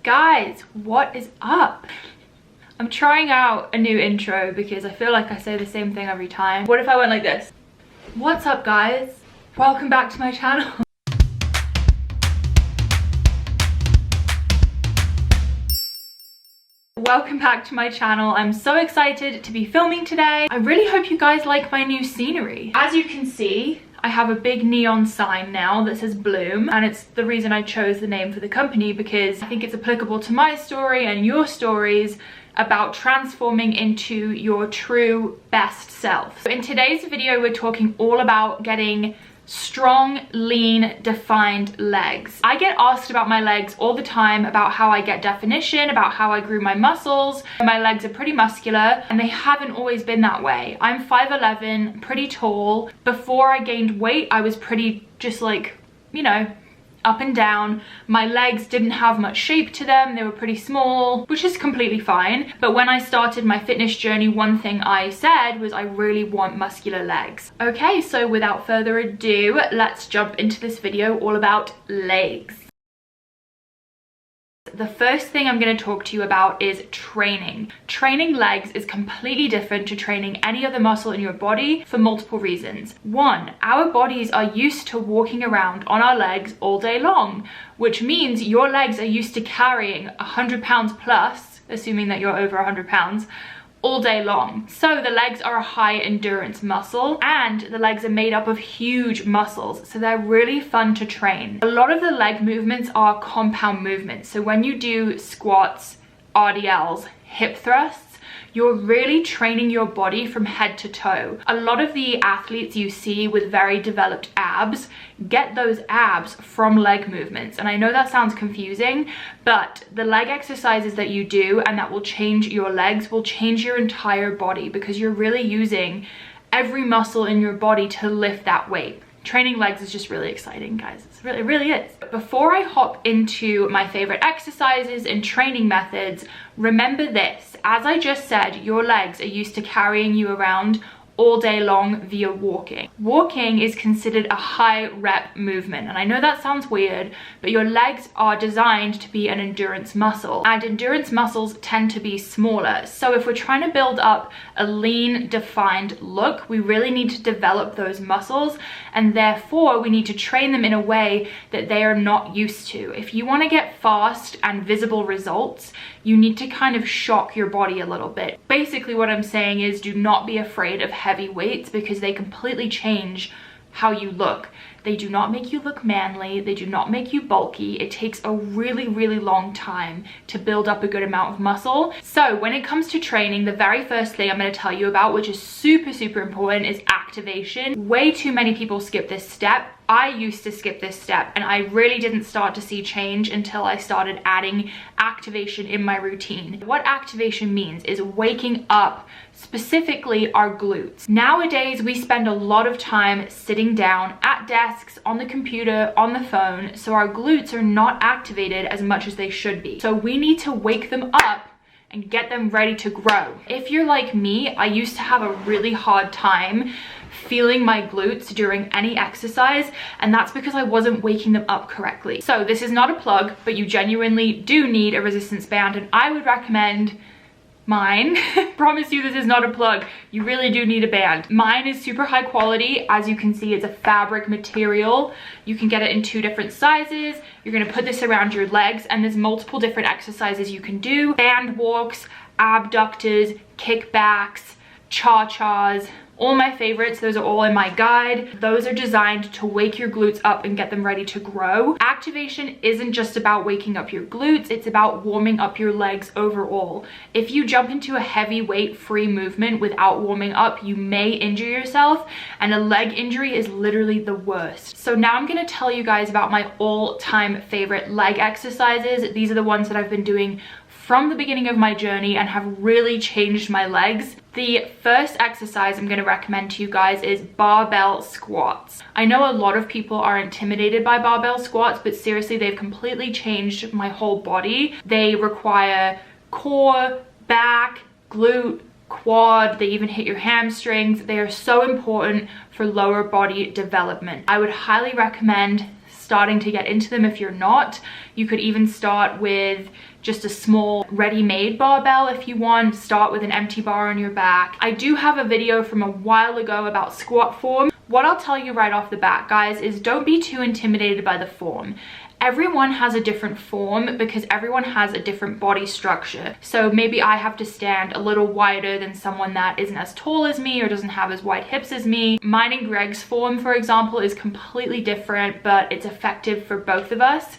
Guys, what is up? I'm trying out a new intro because I feel like I say the same thing every time. What if I went like this? What's up, guys? Welcome back to my channel. Welcome back to my channel. I'm so excited to be filming today. I really hope you guys like my new scenery. As you can see, I have a big neon sign now that says Bloom, and it's the reason I chose the name for the company because I think it's applicable to my story and your stories about transforming into your true best self. In today's video, we're talking all about getting strong, lean, defined legs. I get asked about my legs all the time, about how I get definition, about how I grew my muscles. My legs are pretty muscular and they haven't always been that way. I'm 5'11", pretty tall. Before I gained weight, I was pretty just like, you know, up and down. My legs didn't have much shape to them. They were pretty small, which is completely fine. But when I started my fitness journey, one thing I said was I really want muscular legs. Okay, so without further ado, let's jump into this video all about legs. The first thing I'm going to talk to you about is training. Training legs is completely different to training any other muscle in your body for multiple reasons. One, our bodies are used to walking around on our legs all day long, which means your legs are used to carrying 100 pounds plus, assuming that you're over 100 pounds, all day long. So the legs are a high endurance muscle and the legs are made up of huge muscles, so they're really fun to train. A lot of the leg movements are compound movements. So when you do squats, RDLs, hip thrusts, you're really training your body from head to toe. A lot of the athletes you see with very developed abs get those abs from leg movements. And I know that sounds confusing, but the leg exercises that you do and that will change your legs will change your entire body because you're really using every muscle in your body to lift that weight. Training legs is just really exciting, guys. It really is. Before I hop into my favorite exercises and training methods, remember this. As I just said, your legs are used to carrying you around all day long via walking. Walking is considered a high rep movement, and I know that sounds weird, but your legs are designed to be an endurance muscle, and endurance muscles tend to be smaller. So if we're trying to build up a lean, defined look, we really need to develop those muscles, and therefore we need to train them in a way that they are not used to. If you want to get fast and visible results, you need to kind of shock your body a little bit. Basically what I'm saying is do not be afraid of heavy weights because they completely change how you look. They do not make you look manly. They do not make you bulky. It takes a really, really long time to build up a good amount of muscle. So when it comes to training, the very first thing I'm going to tell you about, which is super, super important, is activation. Way too many people skip this step. I used to skip this step and I really didn't start to see change until I started adding activation in my routine. What activation means is waking up specifically our glutes. Nowadays, we spend a lot of time sitting down at desks, on the computer, on the phone, so our glutes are not activated as much as they should be. So we need to wake them up and get them ready to grow. If you're like me, I used to have a really hard time feeling my glutes during any exercise, and that's because I wasn't waking them up correctly. So this is not a plug, but you genuinely do need a resistance band, and I would recommend mine. Promise you this is not a plug. You really do need a band. Mine is super high quality. As you can see, it's a fabric material. You can get it in 2 different sizes. You're gonna put this around your legs, and there's multiple different exercises you can do. Band walks, abductors, kickbacks, cha-chas, all my favorites. Those are all in my guide. Those are designed to wake your glutes up and get them ready to grow. Activation isn't just about waking up your glutes, it's about warming up your legs overall. If you jump into a heavy weight free movement without warming up, you may injure yourself, and a leg injury is literally the worst. So now I'm gonna tell you guys about my all-time favorite leg exercises. These are the ones that I've been doing from the beginning of my journey and have really changed my legs. The first exercise I'm going to recommend to you guys is barbell squats. I know a lot of people are intimidated by barbell squats, but seriously, they've completely changed my whole body. They require core, back, glute, quad, they even hit your hamstrings. They are so important for lower body development. I would highly recommend starting to get into them if you're not. You could even start with just a small ready-made barbell if you want. Start with an empty bar on your back. I do have a video from a while ago about squat form. What I'll tell you right off the bat, guys, is don't be too intimidated by the form. Everyone has a different form because everyone has a different body structure. So maybe I have to stand a little wider than someone that isn't as tall as me or doesn't have as wide hips as me. Mine and Greg's form, for example, is completely different, but it's effective for both of us.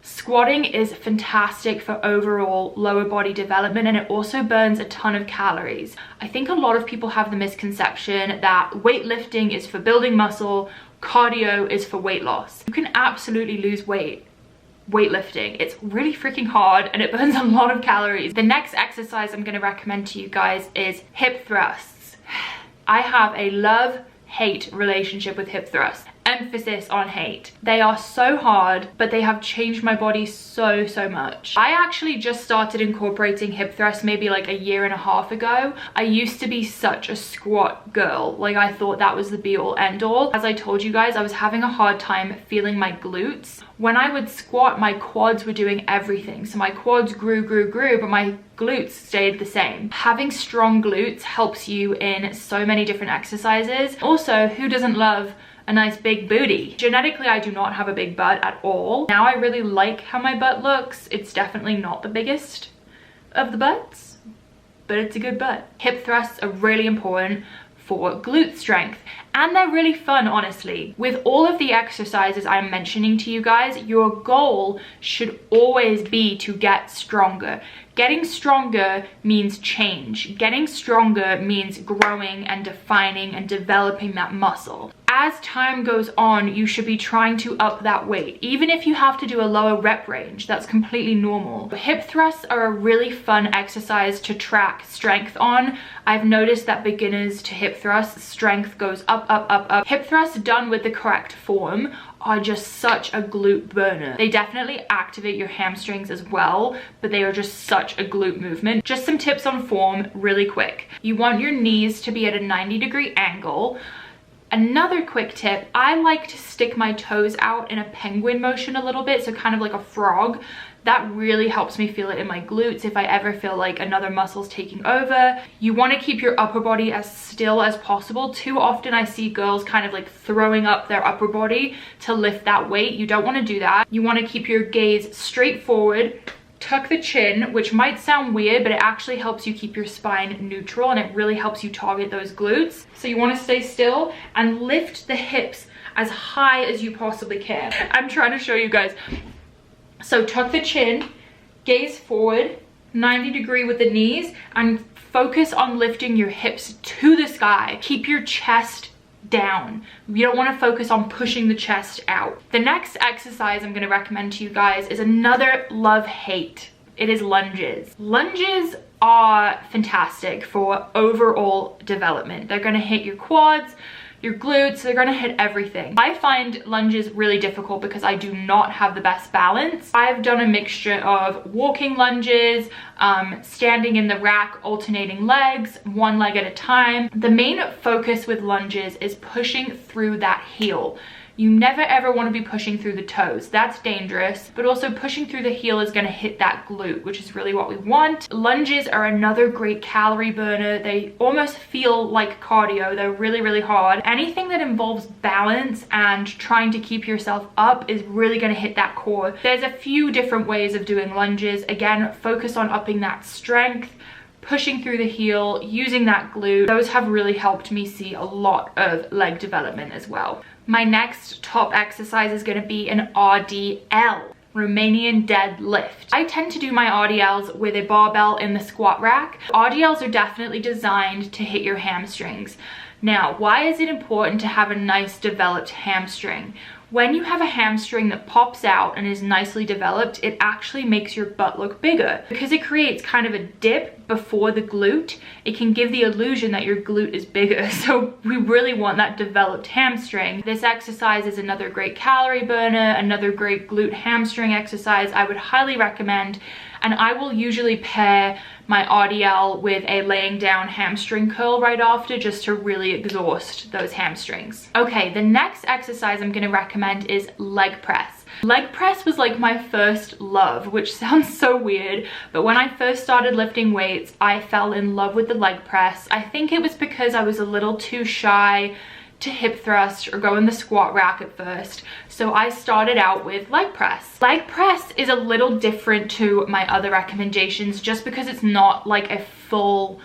Squatting is fantastic for overall lower body development, and it also burns a ton of calories. I think a lot of people have the misconception that weightlifting is for building muscle, cardio is for weight loss. You can absolutely lose weight weightlifting. It's really freaking hard and it burns a lot of calories. The next exercise I'm going to recommend to you guys is hip thrusts. I have a love-hate relationship with hip thrusts. Emphasis on hate. They are so hard, but they have changed my body so much. I actually just started incorporating hip thrusts maybe like a year and a half ago. I used to be such a squat girl. Like, I thought that was the be all end all. As I told you guys, I was having a hard time feeling my glutes. When I would squat, my quads were doing everything. So my quads grew, but my glutes stayed the same. Having strong glutes helps you in so many different exercises. Also, who doesn't love a nice big booty? Genetically, I do not have a big butt at all. Now I really like how my butt looks. It's definitely not the biggest of the butts, but it's a good butt. Hip thrusts are really important for glute strength, and they're really fun, honestly. With all of the exercises I'm mentioning to you guys, your goal should always be to get stronger. Getting stronger means change. Getting stronger means growing and defining and developing that muscle. As time goes on, you should be trying to up that weight. Even if you have to do a lower rep range, that's completely normal. Hip thrusts are a really fun exercise to track strength on. I've noticed that beginners to hip thrusts, strength goes up. Hip thrusts done with the correct form are just such a glute burner. They definitely activate your hamstrings as well, but they are just such a glute movement. Just some tips on form really quick. You want your knees to be at a 90-degree angle. Another quick tip, I like to stick my toes out in a penguin motion a little bit, so kind of like a frog. That really helps me feel it in my glutes if I ever feel like another muscle's taking over. You want to keep your upper body as still as possible. Too often I see girls kind of like throwing up their upper body to lift that weight. You don't want to do that. You want to keep your gaze straight forward. Tuck the chin, which might sound weird, but it actually helps you keep your spine neutral, and it really helps you target those glutes. So you want to stay still and lift the hips as high as you possibly can. I'm trying to show you guys. So tuck the chin, gaze forward, 90-degree with the knees, and focus on lifting your hips to the sky. Keep your chest down. You don't want to focus on pushing the chest out. The next exercise I'm going to recommend to you guys is another love-hate. It is lunges. Lunges are fantastic for overall development. They're going to hit your quads, your glutes, they're gonna hit everything. I find lunges really difficult because I do not have the best balance. I've done a mixture of walking lunges, standing in the rack, alternating legs, one leg at a time. The main focus with lunges is pushing through that heel. You never ever want to be pushing through the toes. That's dangerous. But also pushing through the heel is going to hit that glute, which is really what we want. Lunges are another great calorie burner. They almost feel like cardio. They're really hard. Anything that involves balance and trying to keep yourself up is really going to hit that core. There's a few different ways of doing lunges. Again, focus on upping that strength, pushing through the heel, using that glute. Those have really helped me see a lot of leg development as well. My next top exercise is going to be an RDL, Romanian deadlift. I tend to do my RDLs with a barbell in the squat rack. RDLs are definitely designed to hit your hamstrings. Now, why is it important to have a nice developed hamstring? When you have a hamstring that pops out and is nicely developed, it actually makes your butt look bigger. Because it creates kind of a dip before the glute, it can give the illusion that your glute is bigger. So we really want that developed hamstring. This exercise is another great calorie burner, another great glute hamstring exercise I would highly recommend. And I will usually pair my RDL with a laying down hamstring curl right after, just to really exhaust those hamstrings. Okay, the next exercise I'm going to recommend is leg press. Leg press was like my first love, which sounds so weird, but when I first started lifting weights, I fell in love with the leg press. I think it was because I was a little too shy to hip thrust or go in the squat rack at first, so I started out with leg press. Leg press is a little different to my other recommendations just because it's not like a full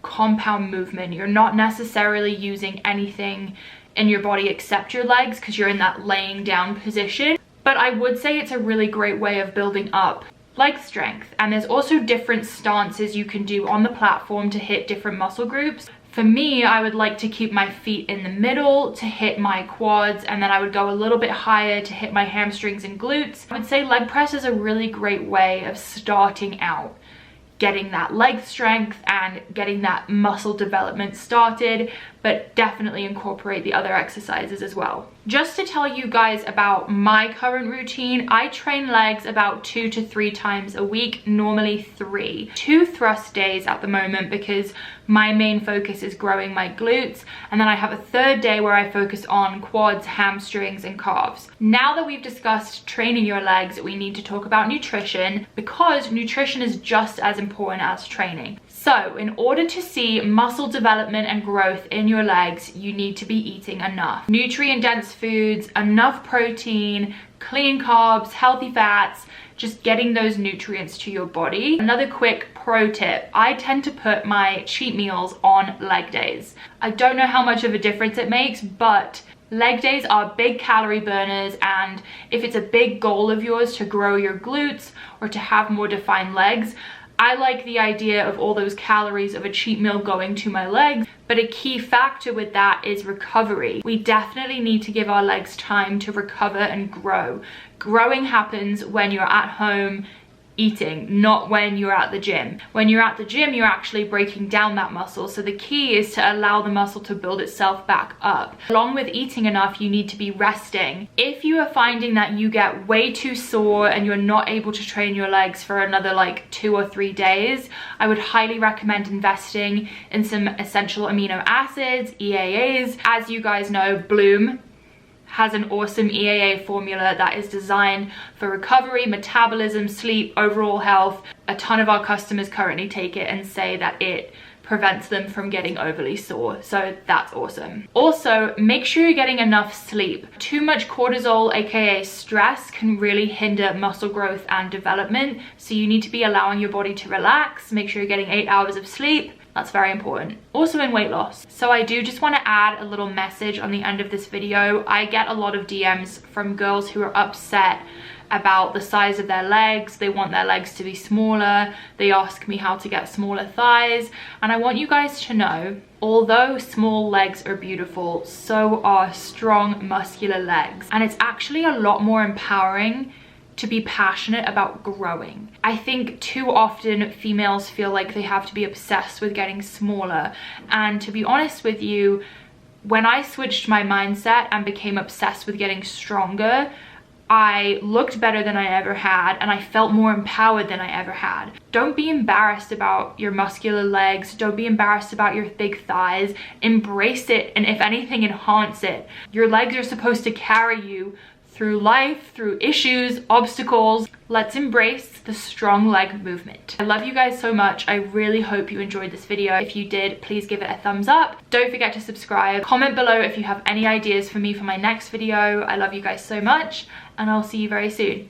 compound movement. You're not necessarily using anything in your body except your legs because you're in that laying down position, but I would say it's a really great way of building up leg strength. And there's also different stances you can do on the platform to hit different muscle groups. For me, I would like to keep my feet in the middle to hit my quads, and then I would go a little bit higher to hit my hamstrings and glutes. I would say leg press is a really great way of starting out, getting that leg strength and getting that muscle development started, but definitely incorporate the other exercises as well. Just to tell you guys about my current routine, I train legs about 2 to 3 times a week, normally 3. 2 thrust days at the moment because my main focus is growing my glutes, and then I have a 3rd day where I focus on quads, hamstrings, and calves. Now that we've discussed training your legs, we need to talk about nutrition, because nutrition is just as important as training. So in order to see muscle development and growth in your legs, you need to be eating enough nutrient-dense foods, enough protein, clean carbs, healthy fats, just getting those nutrients to your body. Another quick pro tip, I tend to put my cheat meals on leg days. I don't know how much of a difference it makes, but leg days are big calorie burners, and if it's a big goal of yours to grow your glutes or to have more defined legs, I like the idea of all those calories of a cheat meal going to my legs, but a key factor with that is recovery. We definitely need to give our legs time to recover and grow. Growing happens when you're at home eating, not when you're at the gym. When you're at the gym, you're actually breaking down that muscle. So the key is to allow the muscle to build itself back up. Along with eating enough, you need to be resting. If you are finding that you get way too sore and you're not able to train your legs for another like 2 or 3 days, I would highly recommend investing in some essential amino acids, EAAs. As you guys know, Bloom has an awesome EAA formula that is designed for recovery, metabolism, sleep, overall health. A ton of our customers currently take it and say that it prevents them from getting overly sore, so that's awesome. Also, make sure you're getting enough sleep. Too much cortisol, aka stress, can really hinder muscle growth and development, so you need to be allowing your body to relax. Make sure you're getting 8 hours of sleep. That's very important. Also in weight loss. So I do just want to add a little message on the end of this video. I get a lot of DMs from girls who are upset about the size of their legs. They want their legs to be smaller. They ask me how to get smaller thighs. And I want you guys to know, although small legs are beautiful, so are strong, muscular legs. And it's actually a lot more empowering to be passionate about growing. I think too often females feel like they have to be obsessed with getting smaller. And to be honest with you, when I switched my mindset and became obsessed with getting stronger, I looked better than I ever had, and I felt more empowered than I ever had. Don't be embarrassed about your muscular legs. Don't be embarrassed about your big thighs. Embrace it, and if anything, enhance it. Your legs are supposed to carry you through life, through issues, obstacles. Let's embrace the strong leg movement. I love you guys so much. I really hope you enjoyed this video. If you did, please give it a thumbs up. Don't forget to subscribe. Comment below if you have any ideas for me for my next video. I love you guys so much, and I'll see you very soon.